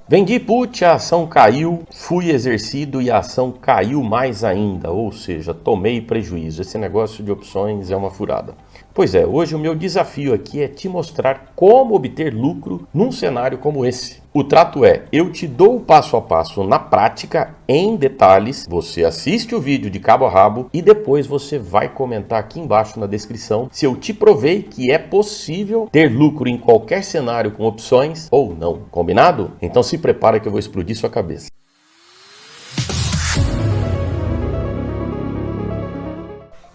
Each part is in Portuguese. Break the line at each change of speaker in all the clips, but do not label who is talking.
Vendi put, a ação caiu, fui exercido e a ação caiu mais ainda, ou seja, tomei prejuízo. Esse negócio de opções é uma furada. Pois é, hoje o meu desafio aqui é te mostrar como obter lucro num cenário como esse. O trato é, eu te dou o passo a passo na prática, em detalhes, você assiste o vídeo de cabo a rabo e depois você vai comentar aqui embaixo na descrição se eu te provei que é possível ter lucro em qualquer cenário com opções ou não. Combinado? Então se prepara que eu vou explodir sua cabeça.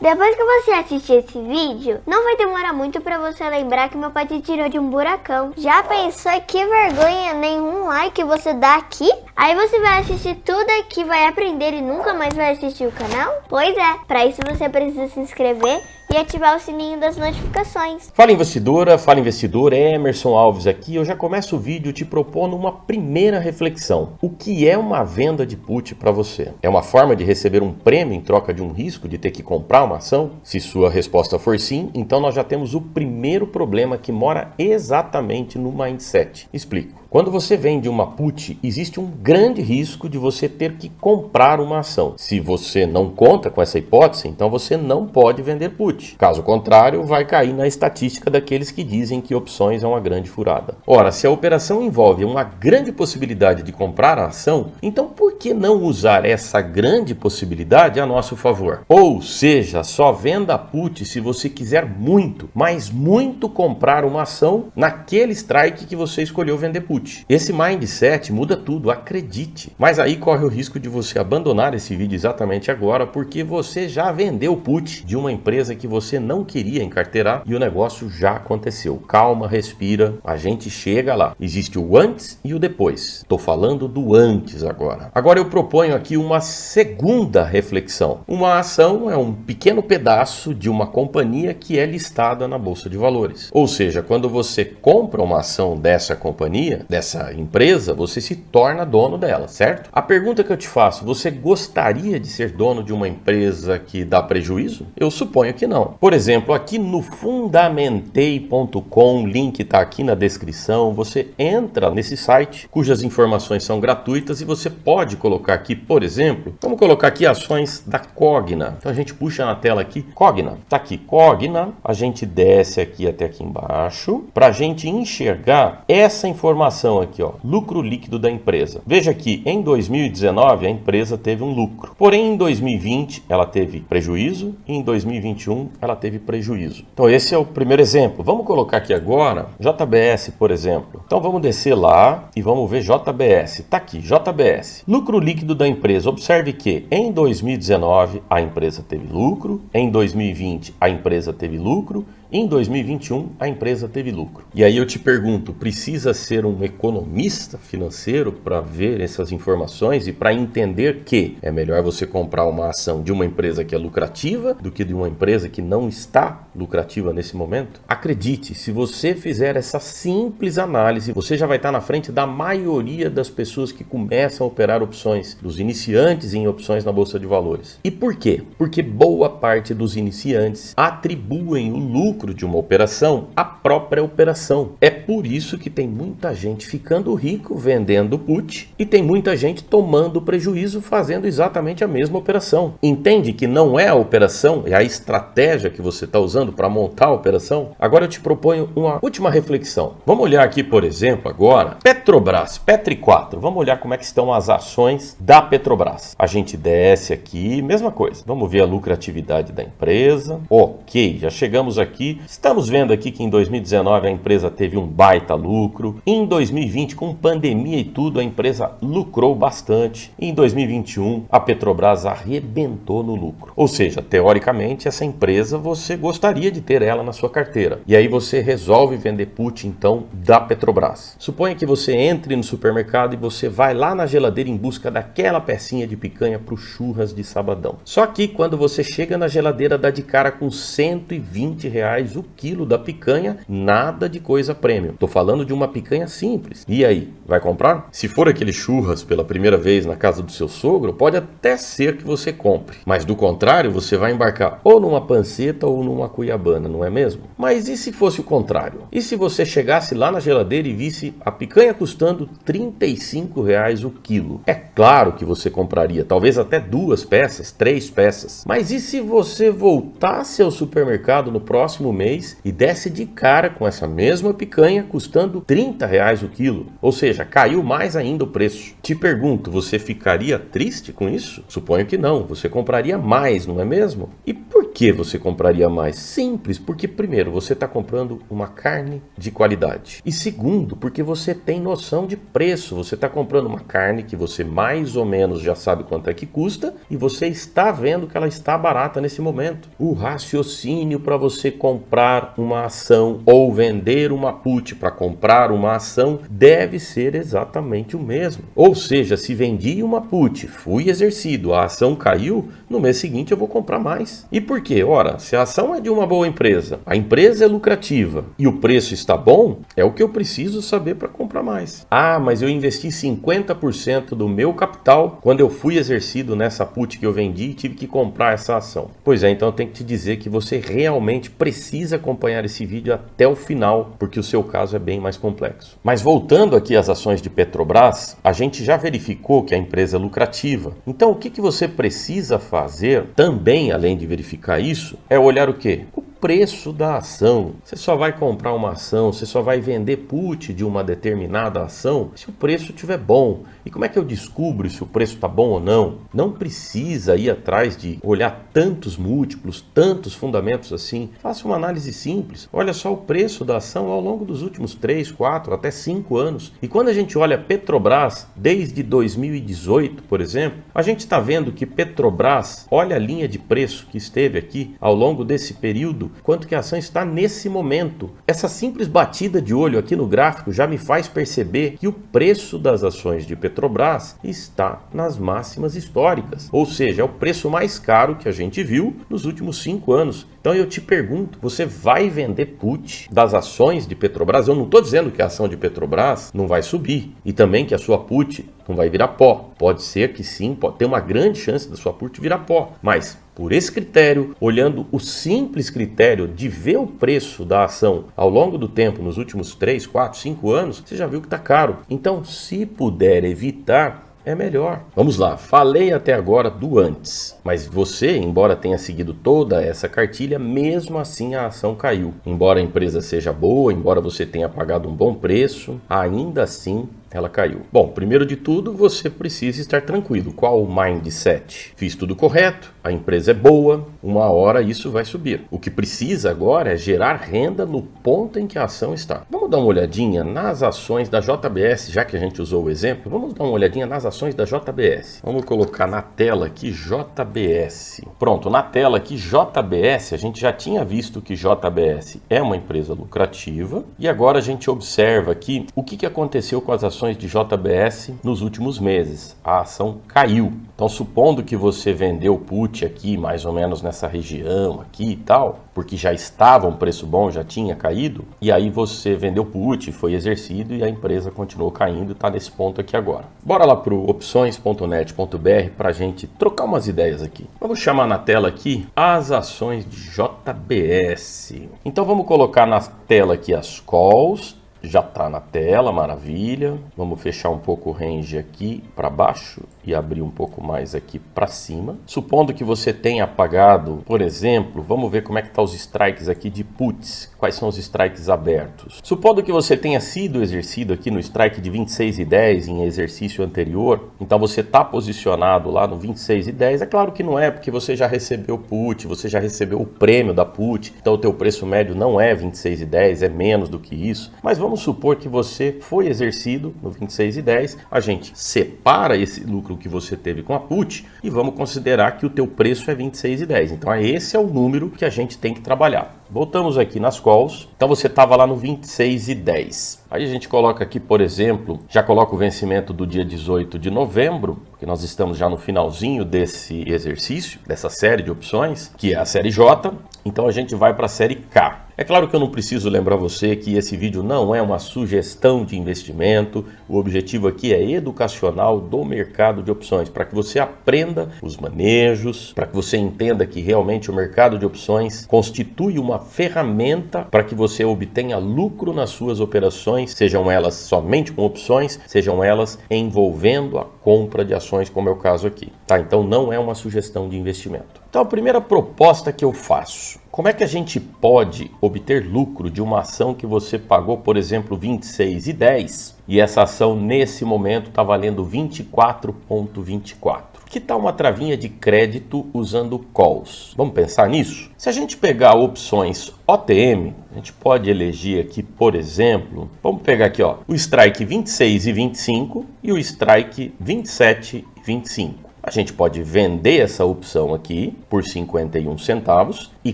Depois que você assistir esse vídeo, não vai demorar muito pra você lembrar que meu pai te tirou de um buracão. Já pensou que vergonha nenhum like você dá aqui? Aí você vai assistir tudo aqui, vai aprender e nunca mais vai assistir o canal? Pois é, pra isso você precisa se inscrever e ativar o sininho das notificações.
Fala investidora, fala investidor, Emerson Alves aqui. Eu já começo o vídeo te propondo uma primeira reflexão. O que é uma venda de put para você? É uma forma de receber um prêmio em troca de um risco de ter que comprar uma ação? Se sua resposta for sim, então nós já temos o primeiro problema que mora exatamente no mindset. Explico. Quando você vende uma put, existe um grande risco de você ter que comprar uma ação. Se você não conta com essa hipótese, então você não pode vender put. Caso contrário, vai cair na estatística daqueles que dizem que opções é uma grande furada. Ora, se a operação envolve uma grande possibilidade de comprar a ação, então por que não usar essa grande possibilidade a nosso favor? Ou seja, só venda a put se você quiser muito, mas muito comprar uma ação naquele strike que você escolheu vender put. Esse mindset muda tudo, acredite. Mas aí corre o risco de você abandonar esse vídeo exatamente agora porque você já vendeu put de uma empresa que você não queria encarteirar e o negócio já aconteceu. Calma, respira, a gente chega lá. Existe o antes e o depois. Estou falando do antes agora. Agora eu proponho aqui uma segunda reflexão. Uma ação é um pequeno pedaço de uma companhia que é listada na Bolsa de Valores. Ou seja, quando você compra uma ação dessa companhia, dessa empresa, você se torna dono dela, certo? A pergunta que eu te faço, você gostaria de ser dono de uma empresa que dá prejuízo? Eu suponho que não. Por exemplo, aqui no fundamentei.com, o link está aqui na descrição, você entra nesse site, cujas informações são gratuitas e você pode colocar aqui, por exemplo, vamos colocar aqui ações da Cogna. Então a gente puxa na tela aqui, Cogna, tá aqui, Cogna, a gente desce aqui até aqui embaixo, para a gente enxergar essa informação aqui, ó, lucro líquido da empresa. Veja que em 2019 a empresa teve um lucro, porém em 2020 ela teve prejuízo e em 2021 ela teve prejuízo. Então esse é o primeiro exemplo. Vamos colocar aqui agora JBS, por exemplo. Então vamos descer lá e vamos ver JBS. Tá aqui, JBS. Lucro líquido da empresa. Observe que em 2019 a empresa teve lucro, em 2020 a empresa teve lucro, em 2021, a empresa teve lucro. E aí eu te pergunto, precisa ser um economista financeiro para ver essas informações e para entender que é melhor você comprar uma ação de uma empresa que é lucrativa do que de uma empresa que não está lucrativa nesse momento? Acredite, se você fizer essa simples análise, você já vai estar na frente da maioria das pessoas que começam a operar opções, dos iniciantes em opções na Bolsa de Valores. E por quê? Porque boa parte dos iniciantes atribuem o lucro de uma operação à própria operação. É por isso que tem muita gente ficando rico vendendo put e tem muita gente tomando prejuízo fazendo exatamente a mesma operação. Entende que não é a operação, é a estratégia que você está usando para montar a operação? Agora eu te proponho uma última reflexão. Vamos olhar aqui, por exemplo, agora, Petrobras, Petri 4. Vamos olhar como é que estão as ações da Petrobras. A gente desce aqui, mesma coisa. Vamos ver a lucratividade da empresa. Ok, já chegamos aqui. Estamos vendo aqui que em 2019 a empresa teve um baita lucro. Em 2020, com pandemia e tudo, a empresa lucrou bastante. Em 2021, a Petrobras arrebentou no lucro. Ou seja, teoricamente, essa empresa você gostaria de ter ela na sua carteira. E aí você resolve vender put, então, da Petrobras. Suponha que você entre no supermercado e você vai lá na geladeira em busca daquela pecinha de picanha para o churras de sabadão. Só que quando você chega na geladeira, dá de cara com R$120 R$30 o quilo da picanha, nada de coisa premium. Tô falando de uma picanha simples. E aí, vai comprar? Se for aquele churras pela primeira vez na casa do seu sogro, pode até ser que você compre. Mas do contrário, você vai embarcar ou numa panceta ou numa cuiabana, não é mesmo? Mas e se fosse o contrário? E se você chegasse lá na geladeira e visse a picanha custando R$35 o quilo? É claro que você compraria, talvez até 2 peças, 3 peças. Mas e se você voltasse ao supermercado no próximo mês e desse de cara com essa mesma picanha custando R$30 o quilo? Ou seja, caiu mais ainda o preço. Te pergunto, você ficaria triste com isso? Suponho que não, você compraria mais, não é mesmo? E por que você compraria mais? Simples, porque primeiro, você está comprando uma carne de qualidade. E segundo, porque você tem noção de preço. Você está comprando uma carne que você mais ou menos já sabe quanto é que custa e você está vendo que ela está barata nesse momento. O raciocínio para você comprar uma ação ou vender uma put para comprar uma ação deve ser exatamente o mesmo. Ou seja, se vendi uma put, fui exercido, a ação caiu, no mês seguinte eu vou comprar mais. E por quê? Ora, se a ação é de uma boa empresa, a empresa é lucrativa e o preço está bom, é o que eu preciso saber para comprar mais. Ah, mas eu investi 50% do meu capital quando eu fui exercido nessa put que eu vendi e tive que comprar essa ação. Pois é, então eu tenho que te dizer que você realmente precisa acompanhar esse vídeo até o final, porque o seu caso é bem mais complexo. Mas voltando aqui às ações de Petrobras, a gente já verificou que a empresa é lucrativa. Então o que você precisa fazer também, além de verificar isso, é olhar o quê? O preço da ação. Você só vai comprar uma ação, você só vai vender put de uma determinada ação se o preço estiver bom. E como é que eu descubro se o preço está bom ou não? Não precisa ir atrás de olhar tantos múltiplos, tantos fundamentos assim. Faça uma análise simples. Olha só o preço da ação ao longo dos últimos 3, 4, até 5 anos. E quando a gente olha Petrobras desde 2018, por exemplo, a gente está vendo que Petrobras, olha a linha de preço que esteve aqui ao longo desse período, quanto que a ação está nesse momento. Essa simples batida de olho aqui no gráfico já me faz perceber que o preço das ações de Petrobras está nas máximas históricas. Ou seja, é o preço mais caro que a gente viu nos últimos 5 anos. Então eu te pergunto, você vai vender put das ações de Petrobras? Eu não estou dizendo que a ação de Petrobras não vai subir e também que a sua put não vai virar pó. Pode ser que sim, pode ter uma grande chance da sua put virar pó, mas por esse critério, olhando o simples critério de ver o preço da ação ao longo do tempo, nos últimos 3, 4, 5 anos, você já viu que está caro. Então, se puder evitar, é melhor. Vamos lá, falei até agora do antes, mas você, embora tenha seguido toda essa cartilha, mesmo assim a ação caiu. Embora a empresa seja boa, embora você tenha pagado um bom preço, ainda assim ela caiu. Bom, primeiro de tudo, você precisa estar tranquilo. Qual o mindset? Fiz tudo correto, a empresa é boa, uma hora isso vai subir. O que precisa agora é gerar renda no ponto em que a ação está. Vamos dar uma olhadinha nas ações da JBS, já que a gente usou o exemplo, vamos dar uma olhadinha nas ações da JBS. Vamos colocar na tela aqui JBS. Pronto, na tela aqui JBS, a gente já tinha visto que JBS é uma empresa lucrativa e agora a gente observa aqui o que aconteceu com as ações de JBS nos últimos meses. A ação caiu. Então, supondo que você vendeu put aqui, mais ou menos nessa região aqui e tal, porque já estava um preço bom, já tinha caído, e aí você vendeu put, foi exercido e a empresa continuou caindo e está nesse ponto aqui agora. Bora lá para o opções.net.br para a gente trocar umas ideias aqui. Vamos chamar na tela aqui as ações de JBS. Então, vamos colocar na tela aqui as calls. Já está na tela, maravilha. Vamos fechar um pouco o range aqui para baixo e abrir um pouco mais aqui para cima. Supondo que você tenha pagado, por exemplo, vamos ver como é que tá os strikes aqui de puts. Quais são os strikes abertos? Supondo que você tenha sido exercido aqui no strike de 26,10 em exercício anterior, então você está posicionado lá no 26,10. É claro que não é, porque você já recebeu put, você já recebeu o prêmio da put, então o teu preço médio não é 26,10, é menos do que isso. Mas vamos supor que você foi exercido no 26,10, a gente separa esse lucro que você teve com a put e vamos considerar que o teu preço é 26,10. Então esse é o número que a gente tem que trabalhar. Voltamos aqui nas calls. Então você estava lá no 26,10. Aí a gente coloca aqui, por exemplo, já coloca o vencimento do dia 18 de novembro, porque nós estamos já no finalzinho desse exercício, dessa série de opções, que é a série J. Então a gente vai para a série K. É claro que eu não preciso lembrar você que esse vídeo não é uma sugestão de investimento. O objetivo aqui é educacional do mercado de opções, para que você aprenda os manejos, para que você entenda que realmente o mercado de opções constitui uma ferramenta para que você obtenha lucro nas suas operações, sejam elas somente com opções, sejam elas envolvendo a compra de ações, como é o caso aqui, tá? Então não é uma sugestão de investimento. Então a primeira proposta que eu faço: como é que a gente pode obter lucro de uma ação que você pagou, por exemplo, R$ 26,10 e essa ação nesse momento está valendo 24,24? Que tal uma travinha de crédito usando calls? Vamos pensar nisso? Se a gente pegar opções OTM, a gente pode eleger aqui, por exemplo, vamos pegar aqui, ó, o strike 26,25 e o strike 27,25. A gente pode vender essa opção aqui por 51 centavos e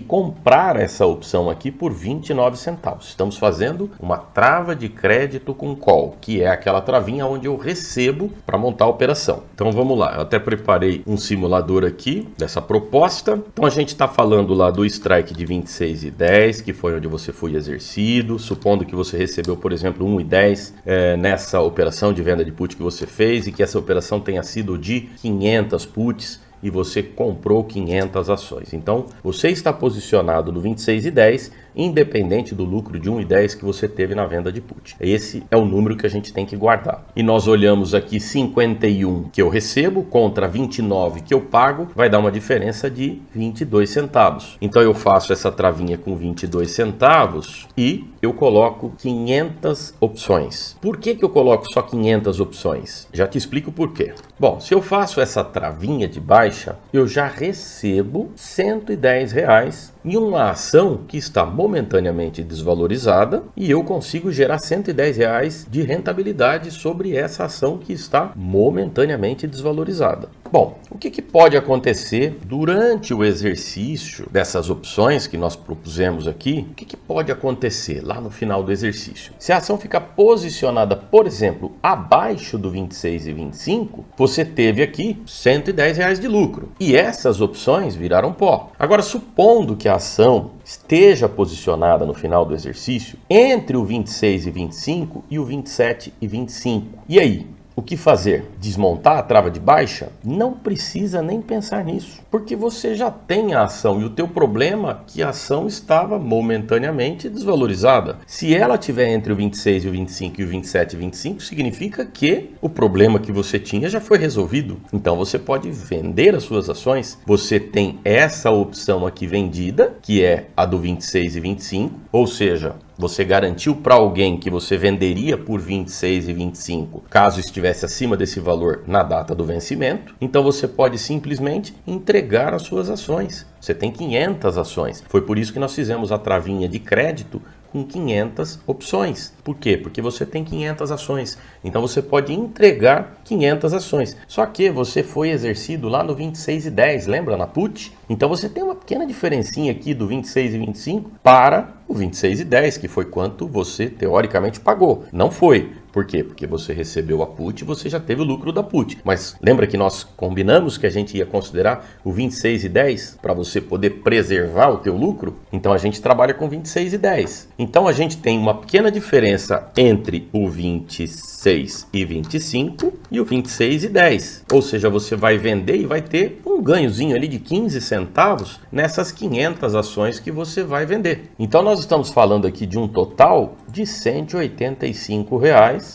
comprar essa opção aqui por 29 centavos. Estamos fazendo uma trava de crédito com call, que é aquela travinha onde eu recebo para montar a operação. Então vamos lá, eu até preparei um simulador aqui dessa proposta. Então a gente está falando lá do strike de 26,10, que foi onde você foi exercido, supondo que você recebeu, por exemplo, 1,10 nessa operação de venda de put que você fez e que essa operação tenha sido de 500 puts e você comprou 500 ações. Então, você está posicionado no 26,10, independente do lucro de 1,10 que você teve na venda de put. Esse é o número que a gente tem que guardar. E nós olhamos aqui 51 que eu recebo contra 29 que eu pago, vai dar uma diferença de 22 centavos. Então eu faço essa travinha com 22 centavos e eu coloco 500 opções. Por que eu coloco só 500 opções? Já te explico por quê. Bom, se eu faço essa travinha de baixa, eu já recebo R$ 110 em uma ação que está momentaneamente desvalorizada e eu consigo gerar R$ 110 de rentabilidade sobre essa ação que está momentaneamente desvalorizada. Bom, o que pode acontecer durante o exercício dessas opções que nós propusemos aqui? O que pode acontecer lá no final do exercício? Se a ação ficar posicionada, por exemplo, abaixo do 26,25, você teve aqui R$ 110 de lucro e essas opções viraram pó. Agora, supondo que a ação esteja posicionada no final do exercício entre o 26,25 e o 27,25. E aí? O que fazer? Desmontar a trava de baixa? Não precisa nem pensar nisso, porque você já tem a ação e o teu problema é que a ação estava momentaneamente desvalorizada. Se ela estiver entre o 26 e o 25 e o 27 e 25, significa que o problema que você tinha já foi resolvido. Então você pode vender as suas ações. Você tem essa opção aqui vendida, que é a do 26 e 25, ou seja, você garantiu para alguém que você venderia por 26 e 25, caso estivesse acima desse valor na data do vencimento. Então você pode simplesmente entregar as suas ações. Você tem 500 ações. Foi por isso que nós fizemos a travinha de crédito com 500 opções. Por quê? Porque você tem 500 ações. Então você pode entregar 500 ações. Só que você foi exercido lá no 26,10, lembra? Na put? Então você tem uma pequena diferencinha aqui do 26 e 25 para o 26,10, que foi quanto você teoricamente pagou. Não foi. Por quê? Porque você recebeu a put e você já teve o lucro da put. Mas lembra que nós combinamos que a gente ia considerar o 26,10 para você poder preservar o teu lucro? Então a gente trabalha com 26,10. Então a gente tem uma pequena diferença entre o 26 e 25 e o 26,10. Ou seja, você vai vender e vai ter um ganhozinho ali de 15 centavos nessas 500 ações que você vai vender. Então nós estamos falando aqui de um total de R$ 185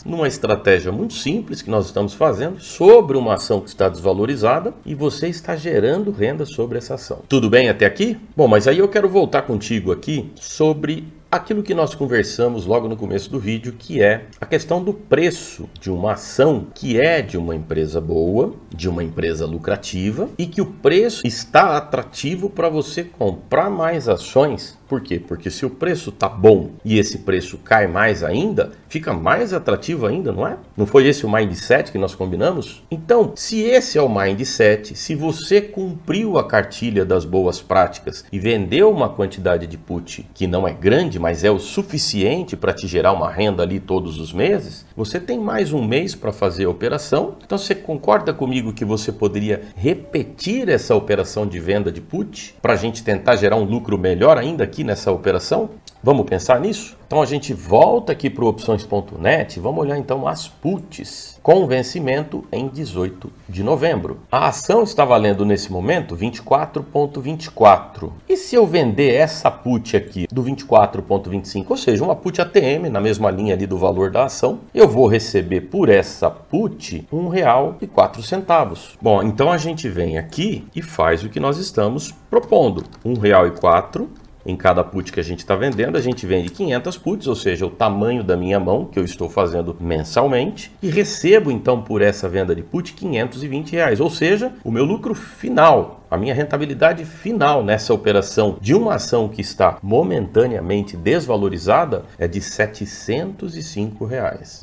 numa estratégia muito simples que nós estamos fazendo sobre uma ação que está desvalorizada e você está gerando renda sobre essa ação. Tudo bem até aqui? Bom, mas aí eu quero voltar contigo aqui sobre aquilo que nós conversamos logo no começo do vídeo, que é a questão do preço de uma ação que é de uma empresa boa, de uma empresa lucrativa e que o preço está atrativo para você comprar mais ações. Por quê? Porque se o preço está bom e esse preço cai mais ainda, fica mais atrativo ainda, não é? Não foi esse o mindset que nós combinamos? Então, se esse é o mindset, se você cumpriu a cartilha das boas práticas e vendeu uma quantidade de put que não é grande, mas é o suficiente para te gerar uma renda ali todos os meses, você tem mais um mês para fazer a operação. Então você concorda comigo que você poderia repetir essa operação de venda de put para a gente tentar gerar um lucro melhor ainda aqui nessa operação? Vamos pensar nisso? Então a gente volta aqui para o opções.net e vamos olhar então as puts com vencimento em 18 de novembro. A ação está valendo nesse momento 24,24. E se eu vender essa put aqui do 24,25, ou seja, uma put ATM na mesma linha ali do valor da ação, eu vou receber por essa put R$ 1,04. Bom, então a gente vem aqui e faz o que nós estamos propondo, R$ 1,04. Em cada put que a gente está vendendo, a gente vende 500 puts, ou seja, o tamanho da minha mão que eu estou fazendo mensalmente, e recebo então por essa venda de put R$ 520, ou seja, o meu lucro final. A minha rentabilidade final nessa operação de uma ação que está momentaneamente desvalorizada é de R$ 705.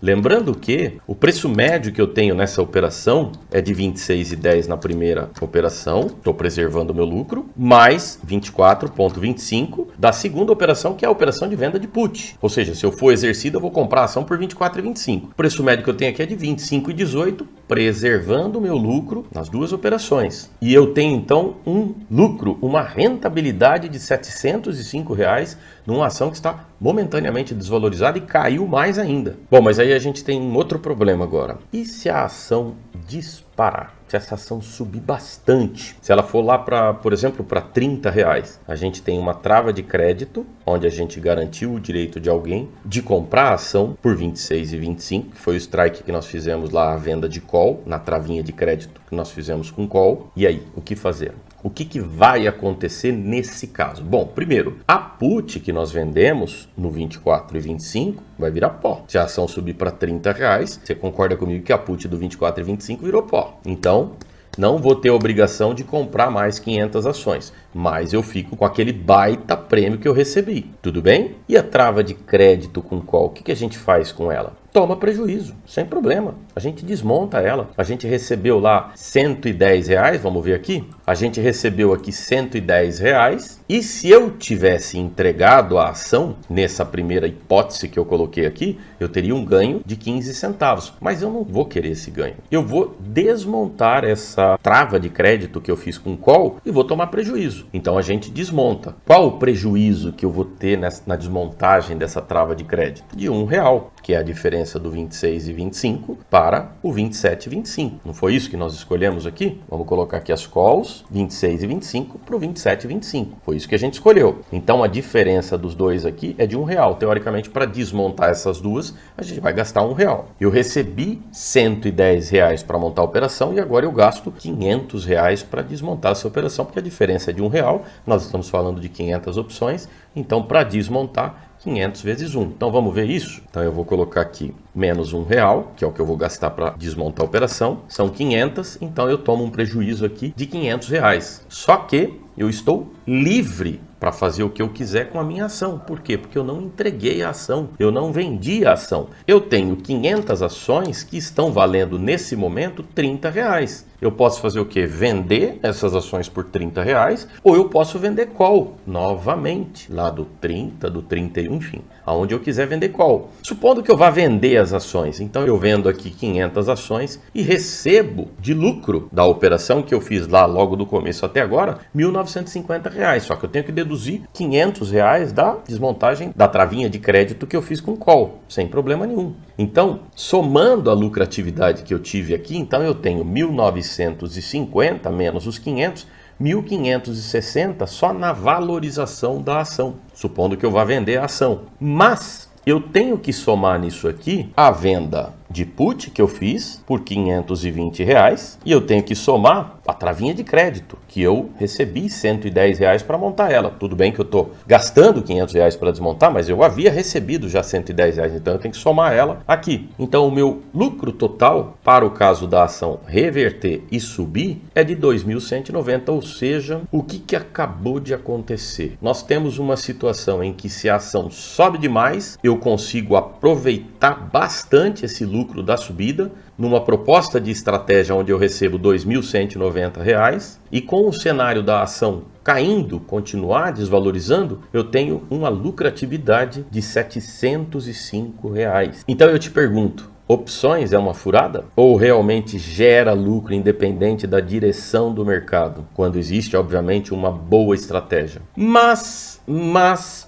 Lembrando que o preço médio que eu tenho nessa operação é de R$ 26,10 na primeira operação, estou preservando o meu lucro, mais 24,25 da segunda operação, que é a operação de venda de put. Ou seja, se eu for exercido, eu vou comprar a ação por R$ 24,25. O preço médio que eu tenho aqui é de R$ 25,18, preservando o meu lucro nas duas operações. E eu tenho então um lucro, uma rentabilidade de R$ 705 numa ação que está momentaneamente desvalorizada e caiu mais ainda. Bom, mas aí a gente tem um outro problema agora. E se a ação disparar? Se essa ação subir bastante, se ela for lá para, por exemplo, para R$ 30, a gente tem uma trava de crédito, onde a gente garantiu o direito de alguém de comprar a ação por R$ 26,25, que foi o strike que nós fizemos lá, a venda de call, na travinha de crédito que nós fizemos com call. E aí, o que fazer? O que vai acontecer nesse caso? Bom, primeiro, a put que nós vendemos no 24,25 vai virar pó. Se a ação subir para R$ 30, você concorda comigo que a put do 24,25 virou pó. Então, não vou ter a obrigação de comprar mais 500 ações, mas eu fico com aquele baita prêmio que eu recebi. Tudo bem? E a trava de crédito com call, o que a gente faz com ela? Toma prejuízo, sem problema. A gente desmonta ela. A gente recebeu lá R$ 110, vamos ver aqui. A gente recebeu aqui R$ 110. E se eu tivesse entregado a ação, nessa primeira hipótese que eu coloquei aqui, eu teria um ganho de 15 centavos. Mas eu não vou querer esse ganho. Eu vou desmontar essa trava de crédito que eu fiz com call e vou tomar prejuízo. Então a gente desmonta. Qual o prejuízo que eu vou ter na desmontagem dessa trava de crédito? De R$ 1, que é a diferença do 26,25 para o 27,25. Não foi isso que nós escolhemos aqui? Vamos colocar aqui as calls, 26,25 para o 27,25. Foi isso que a gente escolheu. Então a diferença dos dois aqui é de R$ 1. Teoricamente, para desmontar essas duas, a gente vai gastar R$ 1. Eu recebi R$ 110 para montar a operação e agora eu gasto R$ 500 para desmontar essa operação, porque a diferença é de R$ 1. Nós estamos falando de 500 opções, então para desmontar 500 vezes 1. Então vamos ver isso? Então eu vou colocar aqui menos R$ 1, que é o que eu vou gastar para desmontar a operação. São 500, então eu tomo um prejuízo aqui de R$ 500. Só que eu estou livre para fazer o que eu quiser com a minha ação. Por quê? Porque eu não entreguei a ação, eu não vendi a ação. Eu tenho 500 ações que estão valendo nesse momento R$ 30. Eu posso fazer o quê? Vender essas ações por R$ 30, ou eu posso vender call novamente, lá do 30, do 31, enfim, aonde eu quiser vender call. Supondo que eu vá vender as ações, então eu vendo aqui 500 ações e recebo de lucro da operação que eu fiz lá logo do começo até agora, R$ 1.950, só que eu tenho que deduzir R$ 500 da desmontagem da travinha de crédito que eu fiz com call, sem problema nenhum. Então, somando a lucratividade que eu tive aqui, então eu tenho 1.950 menos os 500, 1.560 só na valorização da ação, supondo que eu vá vender a ação. Mas eu tenho que somar nisso aqui a venda de put que eu fiz por R$ 520 e eu tenho que somar a travinha de crédito que eu recebi R$ 110 para montar ela. Tudo bem que eu estou gastando R$ 500 para desmontar, mas eu havia recebido já R$ 110, então eu tenho que somar ela aqui. Então o meu lucro total para o caso da ação reverter e subir é de R$ 2.190, ou seja, o que acabou de acontecer? Nós temos uma situação em que se a ação sobe demais, eu consigo aproveitar bastante esse lucro da subida numa proposta de estratégia onde eu recebo R$ 2.190 e com o cenário da ação caindo, continuar desvalorizando, eu tenho uma lucratividade de R$ 705. Então eu te pergunto, opções é uma furada? Ou realmente gera lucro independente da direção do mercado? Quando existe, obviamente, uma boa estratégia. Mas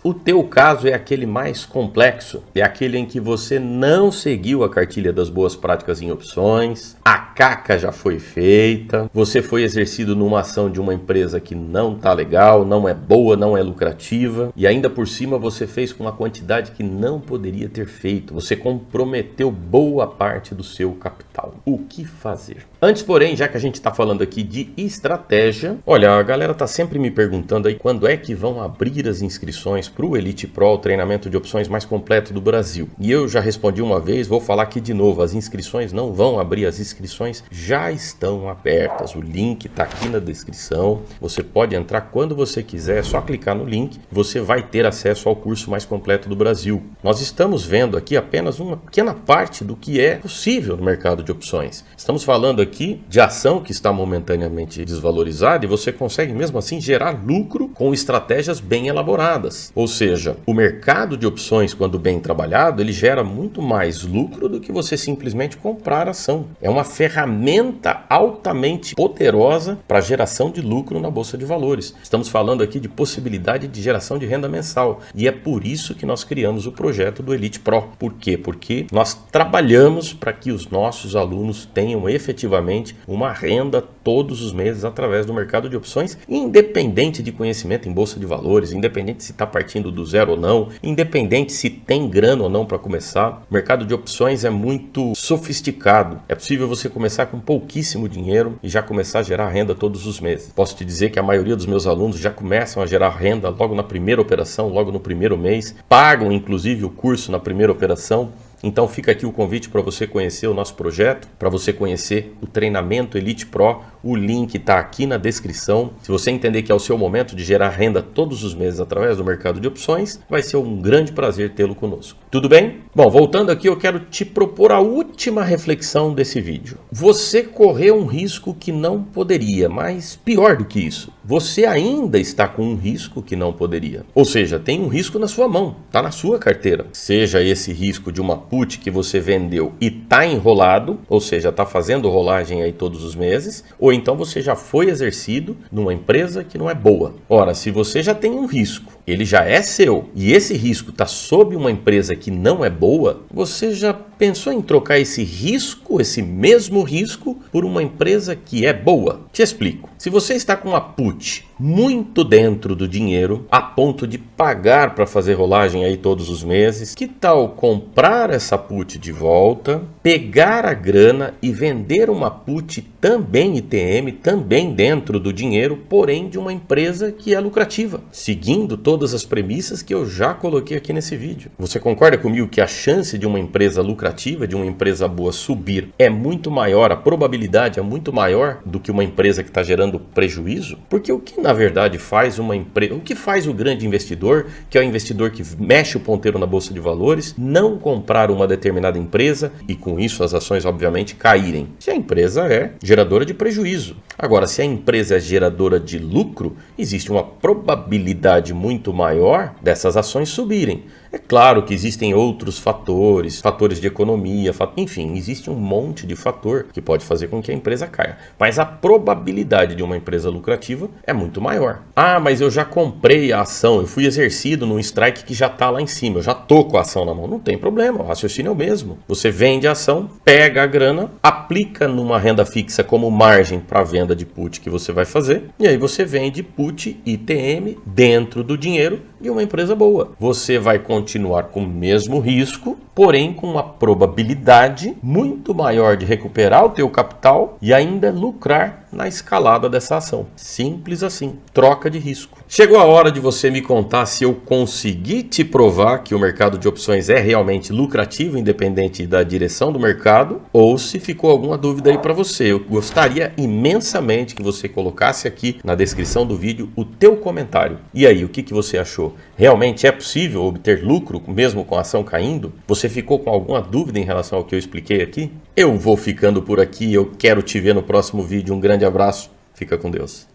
o teu caso é aquele mais complexo. É aquele em que você não seguiu a cartilha das boas práticas em opções, a caca já foi feita, você foi exercido numa ação de uma empresa que não tá legal, não é boa, não é lucrativa, e ainda por cima você fez com uma quantidade que não poderia ter feito. Você comprometeu boa parte do seu capital. O que fazer? Antes, porém, já que a gente está falando aqui de estratégia, olha, a galera tá sempre me perguntando aí quando é que vão abrir as inscrições para o Elite Pro, o treinamento de opções mais completo do Brasil. E eu já respondi uma vez, vou falar aqui de novo, as inscrições não vão abrir, as inscrições já estão abertas. O link está aqui na descrição, você pode entrar quando você quiser, é só clicar no link, você vai ter acesso ao curso mais completo do Brasil. Nós estamos vendo aqui apenas uma pequena parte do que é possível no mercado de opções. Estamos falando aqui de ação que está momentaneamente desvalorizada e você consegue mesmo assim gerar lucro com estratégias bem elaboradas. Ou seja, o mercado de opções, quando bem trabalhado, ele gera muito mais lucro do que você simplesmente comprar ação. É uma ferramenta altamente poderosa para geração de lucro na Bolsa de Valores. Estamos falando aqui de possibilidade de geração de renda mensal e é por isso que nós criamos o projeto do Elite Pro. Por quê? Porque nós trabalhamos para que os nossos alunos tenham efetivamente uma renda todos os meses através do mercado de opções, independente de conhecimento em Bolsa de Valores, independente se está partindo do zero ou não, independente se tem grana ou não para começar. O mercado de opções é muito sofisticado. É possível você começar com pouquíssimo dinheiro e já começar a gerar renda todos os meses. Posso te dizer que a maioria dos meus alunos já começam a gerar renda logo na primeira operação, logo no primeiro mês, pagam inclusive o curso na primeira operação. Então fica aqui o convite para você conhecer o nosso projeto, para você conhecer o treinamento Elite Pro. O link está aqui na descrição. Se você entender que é o seu momento de gerar renda todos os meses através do mercado de opções, vai ser um grande prazer tê-lo conosco. Tudo bem? Bom, voltando aqui, eu quero te propor a última reflexão desse vídeo. Você correu um risco que não poderia, mas pior do que isso, você ainda está com um risco que não poderia. Ou seja, tem um risco na sua mão, está na sua carteira. Seja esse risco de uma put que você vendeu e está enrolado, ou seja, está fazendo rolagem aí todos os meses, ou então você já foi exercido numa empresa que não é boa. Ora, se você já tem um risco, ele já é seu, e esse risco está sob uma empresa que não é boa, você já pensou em trocar esse risco, esse mesmo risco, por uma empresa que é boa? Te explico. Se você está com uma put muito dentro do dinheiro, a ponto de pagar para fazer rolagem aí todos os meses, que tal comprar essa put de volta, pegar a grana e vender uma put também ITM, também dentro do dinheiro, porém de uma empresa que é lucrativa, seguindo todas as premissas que eu já coloquei aqui nesse vídeo. Você concorda comigo que a chance de uma empresa lucrativa, de uma empresa boa subir é muito maior, a probabilidade é muito maior do que uma empresa que está gerando prejuízo? Porque o que na verdade faz uma empresa, o que faz o grande investidor, que é o investidor que mexe o ponteiro na Bolsa de Valores, não comprar uma determinada empresa e com isso as ações obviamente caírem? Se a empresa é geradora de prejuízo. Agora, se a empresa é geradora de lucro, existe uma probabilidade muito maior dessas ações subirem. É claro que existem outros fatores, fatores de economia, enfim, existe um monte de fator que pode fazer com que a empresa caia. Mas a probabilidade de uma empresa lucrativa é muito maior. Ah, mas eu já comprei a ação, eu fui exercido num strike que já está lá em cima, eu já estou com a ação na mão. Não tem problema, o raciocínio é o mesmo. Você vende a ação, pega a grana, aplica numa renda fixa como margem para a venda de put que você vai fazer, e aí você vende put ITM dentro do dinheiro de uma empresa boa. Você vai continuar com o mesmo risco, porém com uma probabilidade muito maior de recuperar o teu capital e ainda lucrar na escalada dessa ação. Simples assim, troca de risco. Chegou a hora de você me contar se eu consegui te provar que o mercado de opções é realmente lucrativo, independente da direção do mercado, ou se ficou alguma dúvida aí para você. Eu gostaria imensamente que você colocasse aqui na descrição do vídeo o teu comentário. E aí, o que você achou? Realmente é possível obter lucro mesmo com a ação caindo? Você ficou com alguma dúvida em relação ao que eu expliquei aqui? Eu vou ficando por aqui, eu quero te ver no próximo vídeo. Um grande abraço, fica com Deus.